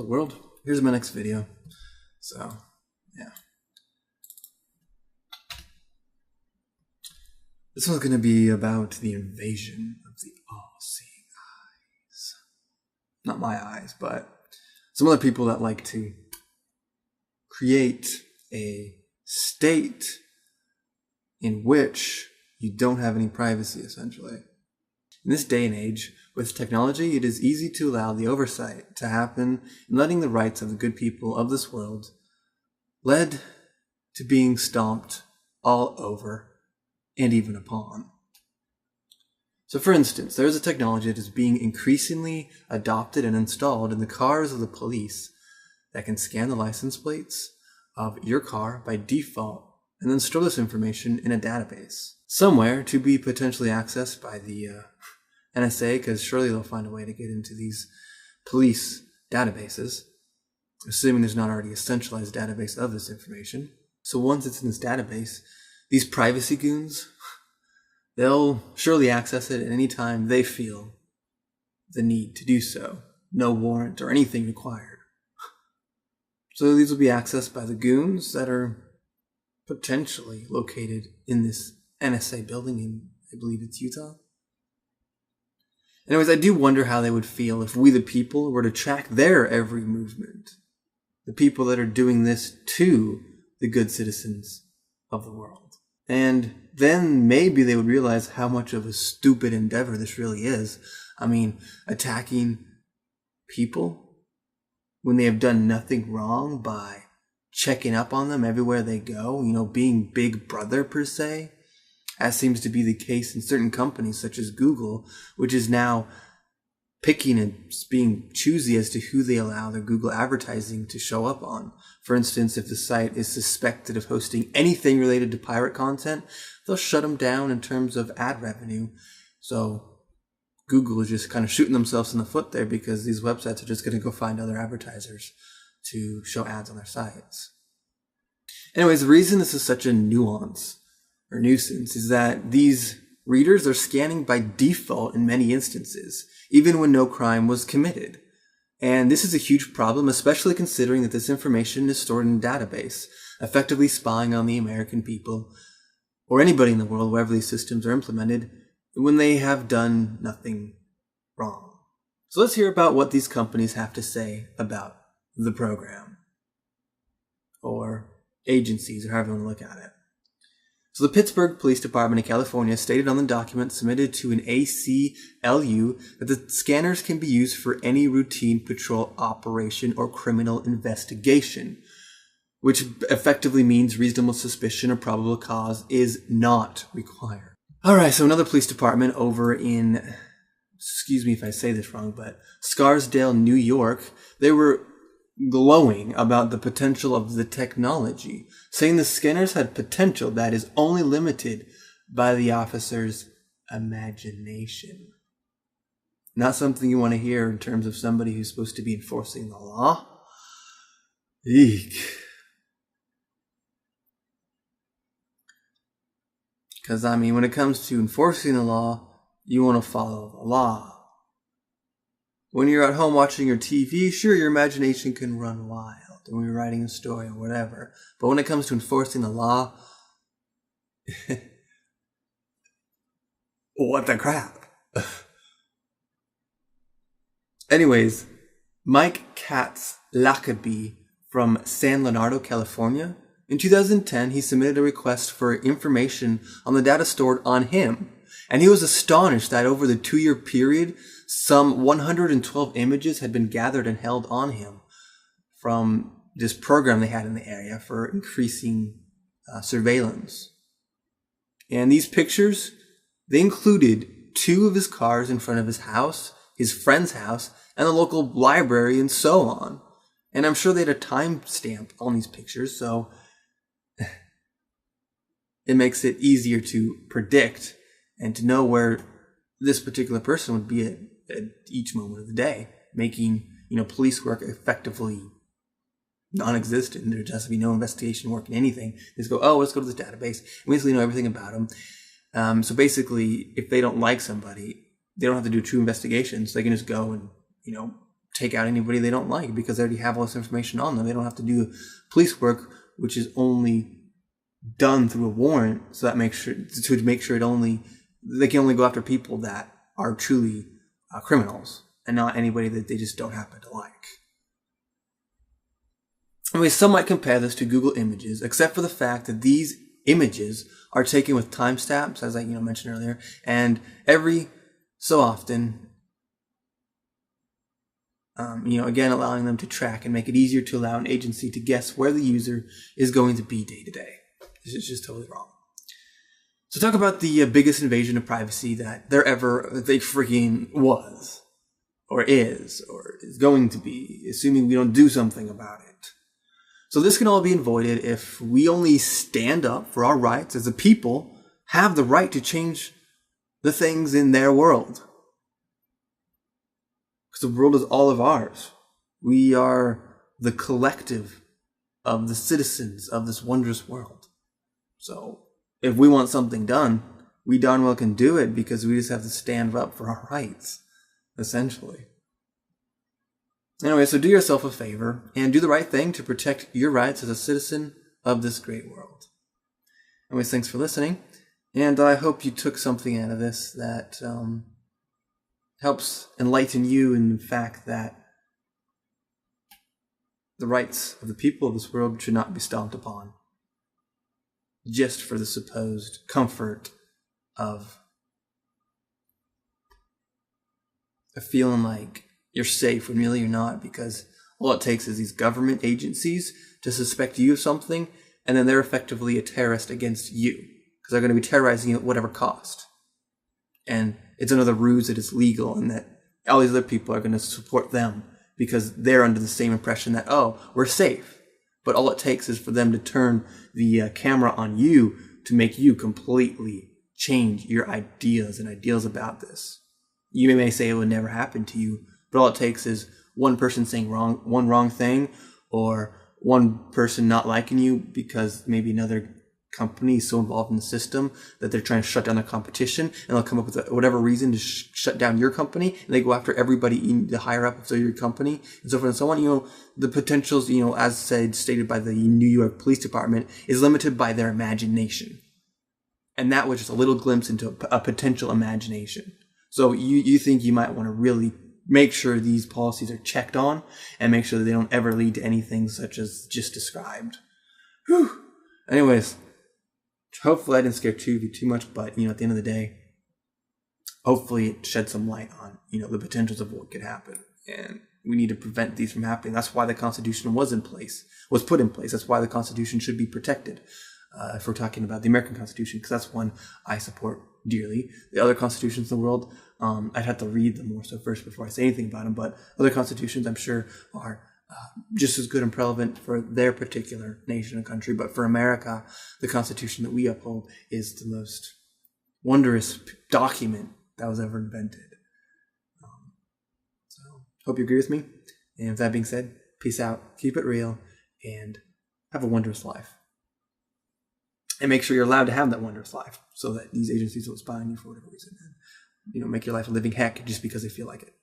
Hello world, here's my next video. So, yeah. This one's going to be about the invasion of the all-seeing eyes. Not my eyes, but some other people that like to create a state in which you don't have any privacy, essentially. In this day and age, with technology, it is easy to allow the oversight to happen in letting the rights of the good people of this world led to being stomped all over and even upon. So for instance, there is a technology that is being increasingly adopted and installed in the cars of the police that can scan the license plates of your car by default and then store this information in a database somewhere to be potentially accessed by the NSA, because surely they'll find a way to get into these police databases, assuming there's not already a centralized database of this information. So once it's in this database, these privacy goons, they'll surely access it at any time they feel the need to do so. No warrant or anything required. So these will be accessed by the goons that are potentially located in this NSA building in, I believe it's Utah. Anyways, I do wonder how they would feel if we the people were to track their every movement. The people that are doing this to the good citizens of the world. And then maybe they would realize how much of a stupid endeavor this really is. I mean, attacking people when they have done nothing wrong by checking up on them everywhere they go, being Big Brother per se, as seems to be the case in certain companies such as Google, which is now picking and being choosy as to who they allow their Google advertising to show up on. For instance, if the site is suspected of hosting anything related to pirate content, they'll shut them down in terms of ad revenue. So Google is just kind of shooting themselves in the foot there, because these websites are just going to go find other advertisers to show ads on their sites. Anyways, the reason this is such a nuisance is that these readers are scanning by default in many instances, even when no crime was committed. And this is a huge problem, especially considering that this information is stored in a database, effectively spying on the American people, or anybody in the world wherever these systems are implemented, when they have done nothing wrong. So let's hear about what these companies have to say about the program, or agencies, or however you want to look at it. So the Pittsburgh Police Department in California stated on the document submitted to an ACLU that the scanners can be used for any routine patrol operation or criminal investigation, which effectively means reasonable suspicion or probable cause is not required. Alright, so another police department over in, excuse me if I say this wrong, but Scarsdale, New York, they were glowing about the potential of the technology, saying the scanners had potential that is only limited by the officer's imagination. Not something you want to hear in terms of somebody who's supposed to be enforcing the law. Eek. Because, when it comes to enforcing the law, you want to follow the law. When you're at home watching your TV, sure, your imagination can run wild when you're writing a story or whatever. But when it comes to enforcing the law, what the crap? Anyways, Mike Katz-Lackaby from San Leonardo, California, in 2010, he submitted a request for information on the data stored on him. And he was astonished that over the 2-year period, some 112 images had been gathered and held on him from this program they had in the area for increasing surveillance. And these pictures, they included 2 of his cars in front of his house, his friend's house, and the local library, and so on. And I'm sure they had a timestamp on these pictures, so it makes it easier to predict and to know where this particular person would be at each moment of the day, making, police work effectively non-existent. There has to be no investigation work in anything. They just go, let's go to this database. We basically know everything about them. So basically, if they don't like somebody, they don't have to do true investigations. They can just go and, take out anybody they don't like because they already have all this information on them. They don't have to do police work, which is only done through a warrant, so that makes sure they can only go after people that are truly criminals and not anybody that they just don't happen to like. Anyway, some might compare this to Google Images, except for the fact that these images are taken with timestamps, as I mentioned earlier, and every so often, again allowing them to track and make it easier to allow an agency to guess where the user is going to be day to day. This is just totally wrong. So talk about the biggest invasion of privacy that they freaking was, or is going to be, assuming we don't do something about it. So this can all be avoided if we only stand up for our rights as a people, have the right to change the things in their world. Because the world is all of ours. We are the collective of the citizens of this wondrous world. So if we want something done, we darn well can do it because we just have to stand up for our rights, essentially. Anyway, so do yourself a favor and do the right thing to protect your rights as a citizen of this great world. Anyways, thanks for listening, and I hope you took something out of this that helps enlighten you in the fact that the rights of the people of this world should not be stomped upon just for the supposed comfort of a feeling like you're safe when really you're not, because all it takes is these government agencies to suspect you of something, and then they're effectively a terrorist against you, because they're going to be terrorizing you at whatever cost. And it's another ruse that it's legal, and that all these other people are going to support them because they're under the same impression that, oh, we're safe. But all it takes is for them to turn the camera on you to make you completely change your ideas and ideals about this. You may say it would never happen to you, but all it takes is one person saying one wrong thing, or one person not liking you because maybe another company is so involved in the system that they're trying to shut down their competition, and they'll come up with whatever reason to shut down your company, and they go after everybody in the higher ups of your company, and so forth and so on. The potentials, as stated by the New York Police Department, is limited by their imagination. And that was just a little glimpse into a potential imagination. So you think you might want to really make sure these policies are checked on and make sure that they don't ever lead to anything such as just described. Whew. Anyways, hopefully I didn't scare two of you too much, but, at the end of the day, hopefully it shed some light on, the potentials of what could happen. And we need to prevent these from happening. That's why the Constitution was put in place. That's why the Constitution should be protected. If we're talking about the American Constitution, because that's one I support dearly. The other constitutions in the world, I'd have to read them more so first before I say anything about them, but other constitutions I'm sure are just as good and relevant for their particular nation and country. But for America, the Constitution that we uphold is the most wondrous document that was ever invented. So hope you agree with me. And with that being said, peace out, keep it real, and have a wondrous life. And make sure you're allowed to have that wondrous life so that these agencies don't spy on you for whatever reason. And, make your life a living heck just because they feel like it.